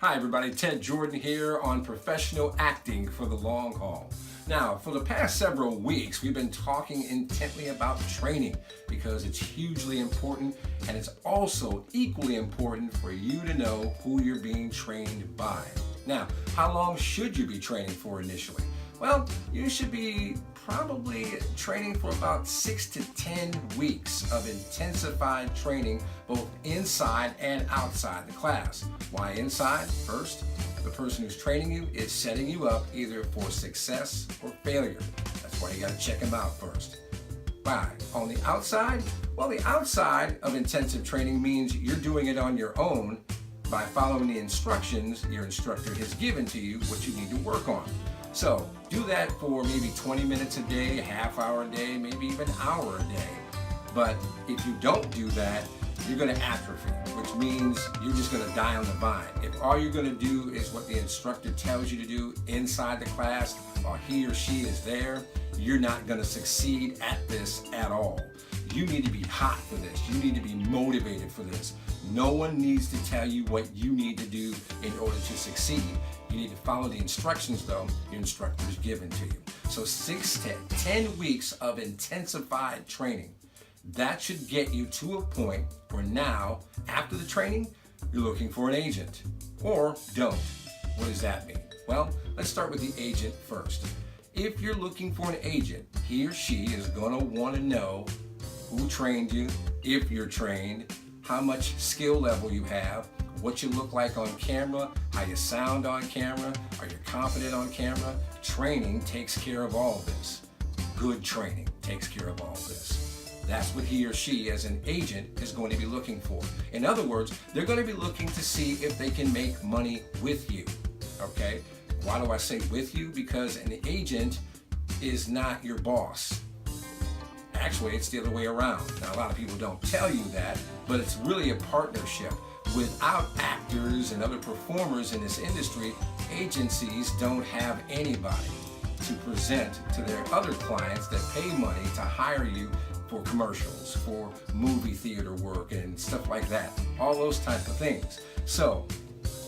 Hi everybody, Ted Jordan here on Professional Acting for the Long Haul. Now, for the past several weeks, we've been talking intently about training because it's hugely important, and it's also equally important for you to know who you're being trained by. Now, how long should you be training for initially? Well, you should be probably training for about 6 to 10 weeks of intensified training, both inside and outside the class. Why inside? First, the person who's training you is setting you up either for success or failure. That's why you got to check them out first. Why? On the outside? Well, the outside of intensive training means you're doing it on your own by following the instructions your instructor has given to you what you need to work on. So do that for maybe 20 minutes a day, a half hour a day, maybe even an hour a day. But if you don't do that, you're going to atrophy, which means you're just going to die on the vine. If all you're going to do is what the instructor tells you to do inside the class while he or she is there, you're not going to succeed at this at all. You need to be hot for this. You need to be motivated for this. No one needs to tell you what you need to do in order to succeed. You need to follow the instructions, though, your instructor is given to you. So 6 to 10 weeks of intensified training. That should get you to a point where now, after the training, you're looking for an agent. Or don't. What does that mean? Well, let's start with the agent first. If you're looking for an agent, he or she is going to want to know who trained you, if you're trained, how much skill level you have, what you look like on camera, how you sound on camera, are you confident on camera? Training takes care of all this. Good training takes care of all this. That's what he or she as an agent is going to be looking for. In other words, they're going to be looking to see if they can make money with you, okay? Why do I say with you? Because an agent is not your boss. Actually, it's the other way around. Now, a lot of people don't tell you that, but it's really a partnership. Without actors and other performers in this industry, agencies don't have anybody to present to their other clients that pay money to hire you for commercials, for movie theater work and stuff like that. All those types of things. So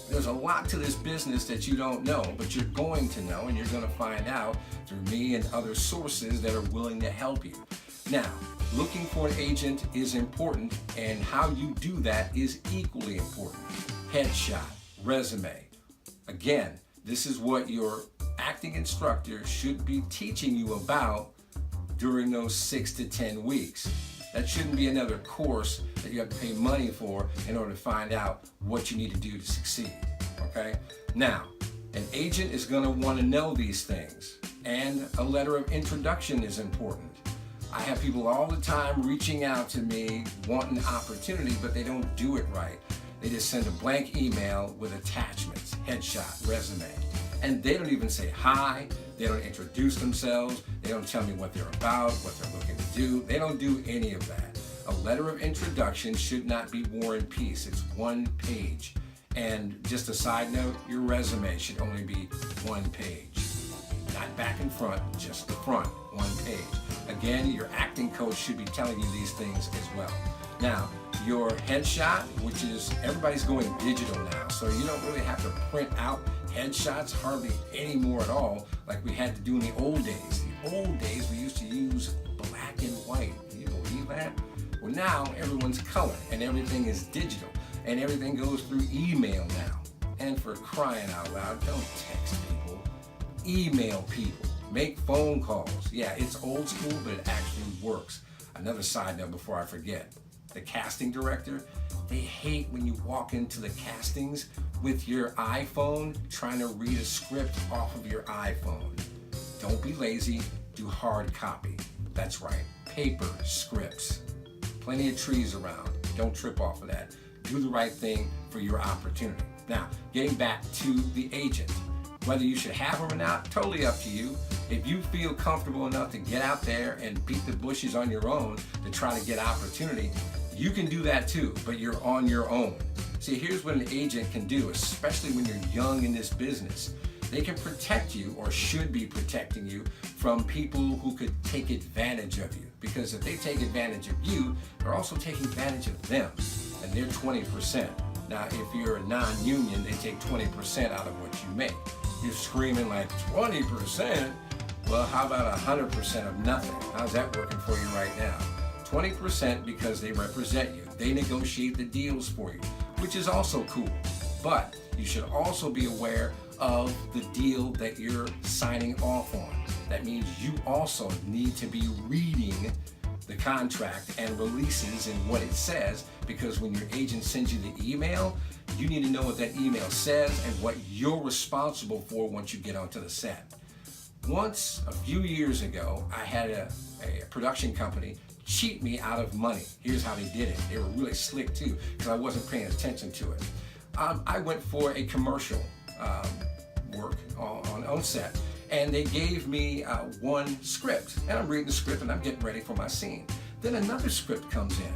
there's a lot to this business that you don't know, but you're going to know, and you're going to find out through me and other sources that are willing to help you. Now, looking for an agent is important, and how you do that is equally important. Headshot, resume. Again, this is what your acting instructor should be teaching you about during those 6 to 10 weeks. That shouldn't be another course that you have to pay money for in order to find out what you need to do to succeed, okay? Now, an agent is going to want to know these things, and a letter of introduction is important. I have people all the time reaching out to me wanting opportunity, but they don't do it right. They just send a blank email with attachments, headshot, resume. And they don't even say hi, they don't introduce themselves, they don't tell me what they're about, what they're looking to do. They don't do any of that. A letter of introduction should not be War and Peace. It's 1 page. And just a side note, your resume should only be 1 page. Not back and front, just the front, 1 page. Again, your acting coach should be telling you these things as well. Now, your headshot, which is, everybody's going digital now, so you don't really have to print out headshots hardly anymore at all, like we had to do in the old days. The old days, we used to use black and white. Can you believe that? Well, now everyone's color, and everything is digital, and everything goes through email now. And for crying out loud, don't text people. Email people. Make phone calls. Yeah, it's old school, but it actually works. Another side note before I forget. The casting director, they hate when you walk into the castings with your iPhone trying to read a script off of your iPhone. Don't be lazy, do hard copy. That's right, paper scripts. Plenty of trees around. Don't trip off of that. Do the right thing for your opportunity. Now, getting back to the agent. Whether you should have them or not, totally up to you. If you feel comfortable enough to get out there and beat the bushes on your own to try to get opportunity, you can do that too, but you're on your own. See, here's what an agent can do, especially when you're young in this business. They can protect you, or should be protecting you, from people who could take advantage of you. Because if they take advantage of you, they're also taking advantage of them, and they're 20%. Now, if you're a non-union, they take 20% out of what you make. You're screaming like 20%? Well, how about 100% of nothing? How's that working for you right now? 20% because they represent you. They negotiate the deals for you, which is also cool. But you should also be aware of the deal that you're signing off on. That means you also need to be reading the contract and releases and what it says, because when your agent sends you the email, you need to know what that email says and what you're responsible for once you get onto the set. Once, a few years ago, I had a production company cheat me out of money. Here's how they did it. They were really slick too, because I wasn't paying attention to it. I went for a commercial work on set, and they gave me one script, and I'm reading the script and I'm getting ready for my scene. Then another script comes in,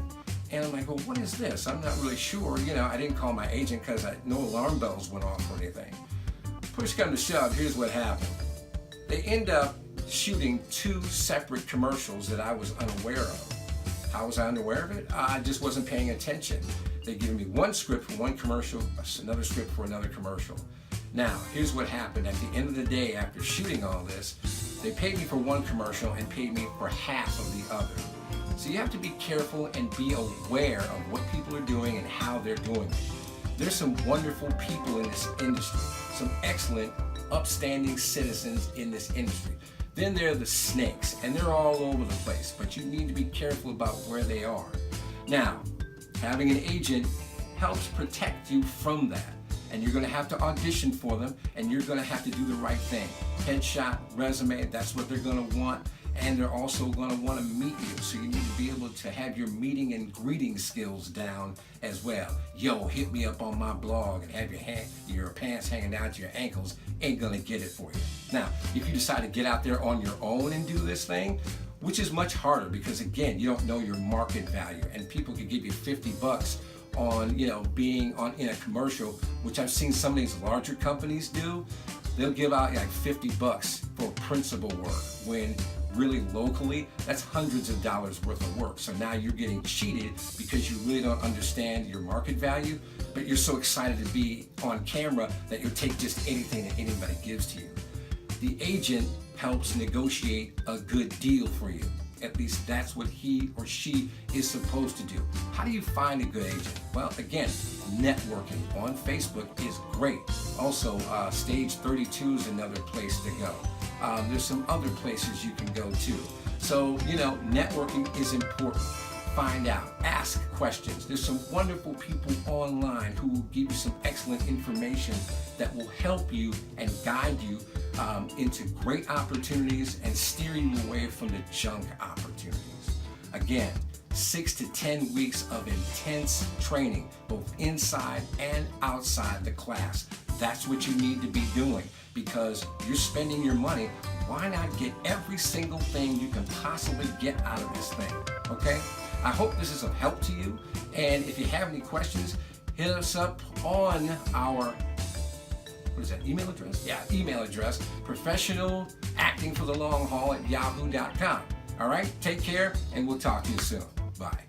and I'm like, well, what is this? I'm not really sure. You know, I didn't call my agent because no alarm bells went off or anything. Push come to shove, here's what happened. They end up shooting 2 separate commercials that I was unaware of. How was I unaware of it? I just wasn't paying attention. They gave me one script for one commercial, another script for another commercial. Now, here's what happened. At the end of the day, after shooting all this, they paid me for one commercial and paid me for half of the other. So you have to be careful and be aware of what people are doing and how they're doing it. There's some wonderful people in this industry, some excellent, upstanding citizens in this industry. Then there are the snakes, and they're all over the place, but you need to be careful about where they are. Now, having an agent helps protect you from that. And you're going to have to audition for them, and you're going to have to do the right thing. Headshot, resume, that's what they're going to want. And they're also going to want to meet you. So you need to be able to have your meeting and greeting skills down as well. Yo, hit me up on my blog and have your pants hanging down to your ankles. Ain't going to get it for you. Now, if you decide to get out there on your own and do this thing, which is much harder because, again, you don't know your market value. And people could give you $50 on, being in a commercial, which I've seen some of these larger companies do. They'll give out like $50 for principal work, when really locally, that's hundreds of dollars worth of work. So now you're getting cheated because you really don't understand your market value, but you're so excited to be on camera that you'll take just anything that anybody gives to you. The agent helps negotiate a good deal for you. At least that's what he or she is supposed to do. How do you find a good agent? Well, again, networking on Facebook is great. Also, Stage 32 is another place to go. There's some other places you can go to. So, networking is important. Find out, ask questions. There's some wonderful people online who will give you some excellent information that will help you and guide you into great opportunities and steer you away from the junk opportunities. Again, 6 to 10 weeks of intense training, both inside and outside the class. That's what you need to be doing, because you're spending your money. Why not get every single thing you can possibly get out of this thing, okay? I hope this is of help to you, and if you have any questions, hit us up on our email address? Yeah, email address, professionalactingforthelonghaul@yahoo.com. All right, take care, and we'll talk to you soon. Bye.